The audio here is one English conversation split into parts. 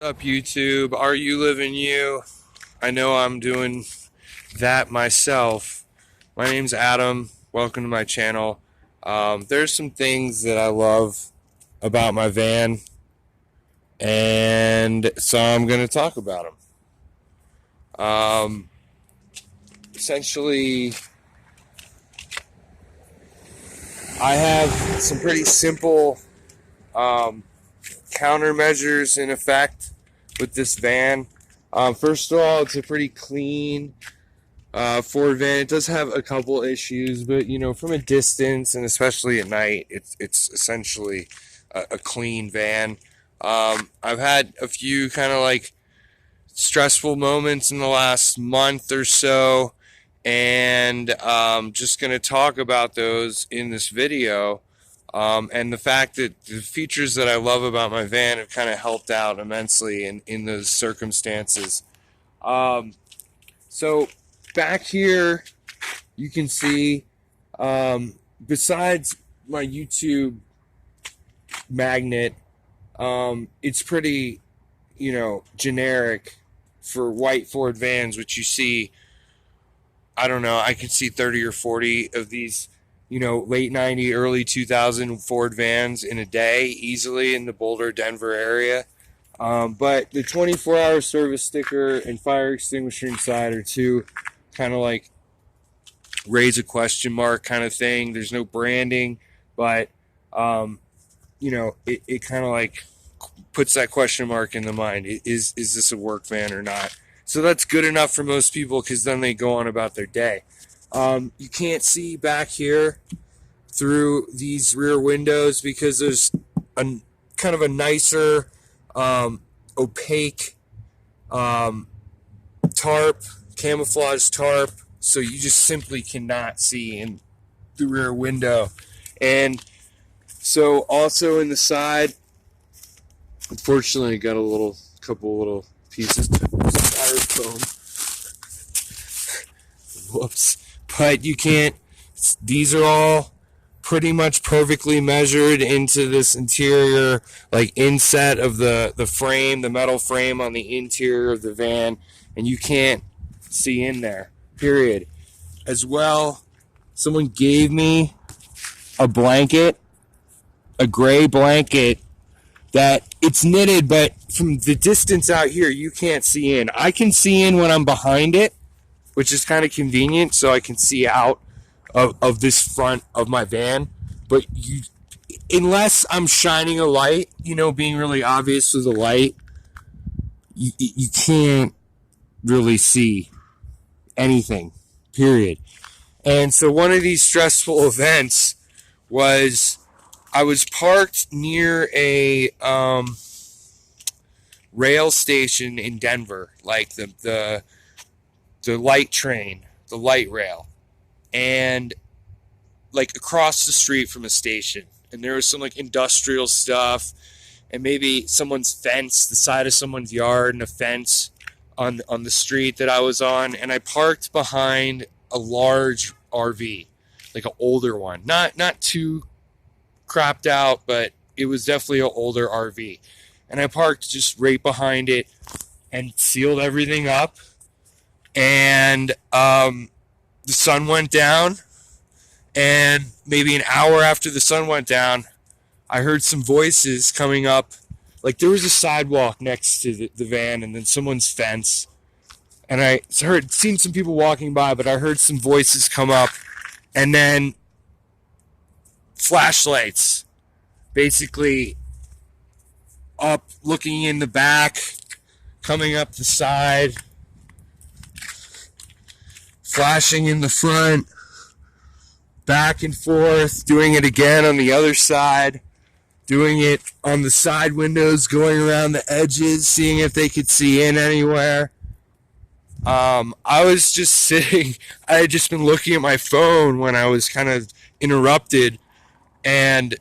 What's up, YouTube? Are you living you? I know I'm doing that myself. My name's Adam. Welcome to my channel. There's some things that I love about my van, and so I'm going to talk about them. Essentially, I have some pretty simple countermeasures in effect with this van. First of all, it's a pretty clean Ford van. It does have a couple issues, but from a distance and especially at night, it's essentially a clean van. I've had a few kind of like stressful moments in the last month or so, and just going to talk about those in this video. And the fact that the features that I love about my van have kind of helped out immensely in those circumstances. So back here, you can see, besides my YouTube magnet, it's pretty, generic for white Ford vans, which you see, I don't know, I can see 30 or 40 of these late 90, early 2000 Ford vans in a day easily in the Boulder, Denver area. But the 24-hour service sticker and fire extinguisher inside are two kind of like raise a question mark kind of thing. There's no branding, but, it kind of like puts that question mark in the mind. Is this a work van or not? So that's good enough for most people because then they go on about their day. You can't see back here through these rear windows because there's a kind of a nicer opaque tarp, camouflage tarp, so you just simply cannot see in the rear window. And so also in the side, unfortunately, I got a couple little pieces of styrofoam. Whoops. But you can't, these are all pretty much perfectly measured into this interior, like inset of the frame, the metal frame on the interior of the van, and you can't see in there, period. As well, someone gave me a blanket, a gray blanket, that it's knitted, but from the distance out here, you can't see in. I can see in when I'm behind it, which is kind of convenient, so I can see out of this front of my van. But unless I'm shining a light, being really obvious with the light, you can't really see anything, period. And so one of these stressful events was I was parked near a rail station in Denver, like the light train, the light rail, and like across the street from a station. And there was some like industrial stuff and maybe someone's fence, the side of someone's yard, and a fence on the street that I was on. And I parked behind a large RV, like an older one, not too cropped out, but it was definitely an older RV. And I parked just right behind it and sealed everything up. And the sun went down, and maybe an hour after the sun went down, I heard some voices coming up. Like there was a sidewalk next to the van and then someone's fence, and I seen some people walking by, but I heard some voices come up, and then flashlights basically up, looking in the back, coming up the side, flashing in the front, back and forth, doing it again on the other side, doing it on the side windows, going around the edges, seeing if they could see in anywhere. I was just sitting, I had just been looking at my phone when I was kind of interrupted, and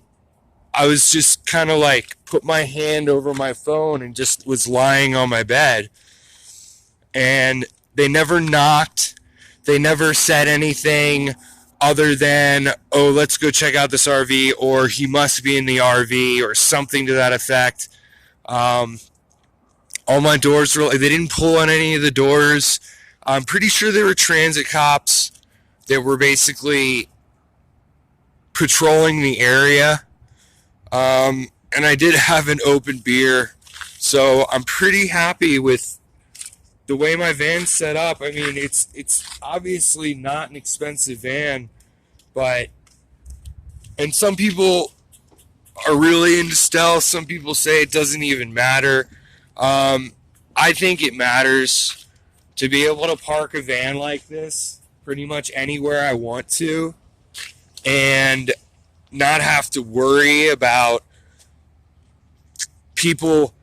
I was just kind of like put my hand over my phone and just was lying on my bed. And they never knocked. They never said anything other than, oh, let's go check out this RV, or he must be in the RV, or something to that effect. All my doors were, they didn't pull on any of the doors. I'm pretty sure there were transit cops that were basically patrolling the area. And I did have an open beer. So I'm pretty happy with the way my van's set up. I mean, it's obviously not an expensive van, but, and some people are really into stealth. Some people say it doesn't even matter. I think it matters to be able to park a van like this pretty much anywhere I want to and not have to worry about people,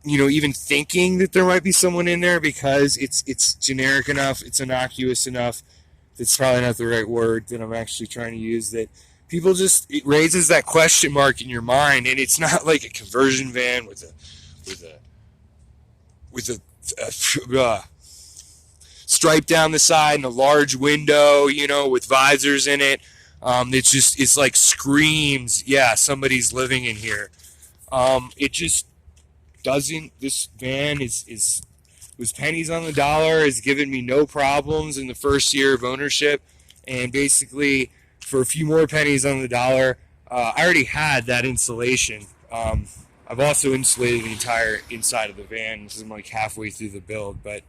even thinking that there might be someone in there, because it's generic enough, it's innocuous enough. That's probably not the right word that I'm actually trying to use. That people just, it raises that question mark in your mind, and it's not like a conversion van with a stripe down the side and a large window, with visors in it. It's like screams, yeah, somebody's living in here. It just doesn't. This van was pennies on the dollar. Has given me no problems in the first year of ownership, and basically for a few more pennies on the dollar, I already had that insulation. I've also insulated the entire inside of the van because I'm like halfway through the build, but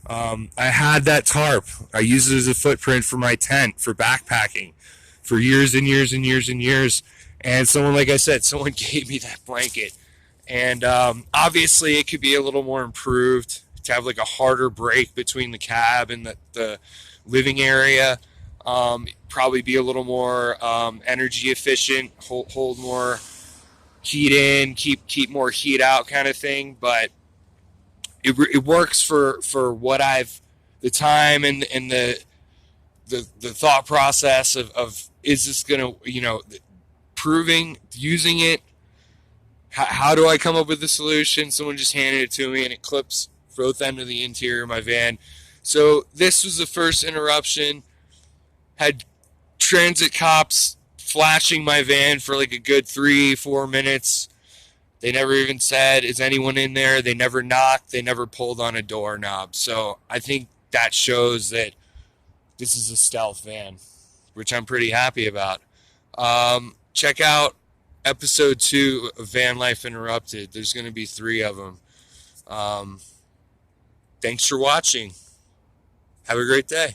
I had that tarp. I used it as a footprint for my tent for backpacking for years and years and years and years. And someone, like I said, someone gave me that blanket. And obviously it could be a little more improved to have like a harder break between the cab and the living area. Probably be a little more energy efficient, hold more heat in, keep more heat out kind of thing. But it works for what the time and the thought process of is this going to, proving, using it. How do I come up with the solution? Someone just handed it to me, and it clips both ends of the interior of my van. So this was the first interruption. Had transit cops flashing my van for like a good 3-4 minutes. They never even said, is anyone in there? They never knocked. They never pulled on a doorknob. So I think that shows that this is a stealth van, which I'm pretty happy about. Check out episode 2 of Van Life Interrupted. There's going to be 3 of them. Thanks for watching. Have a great day.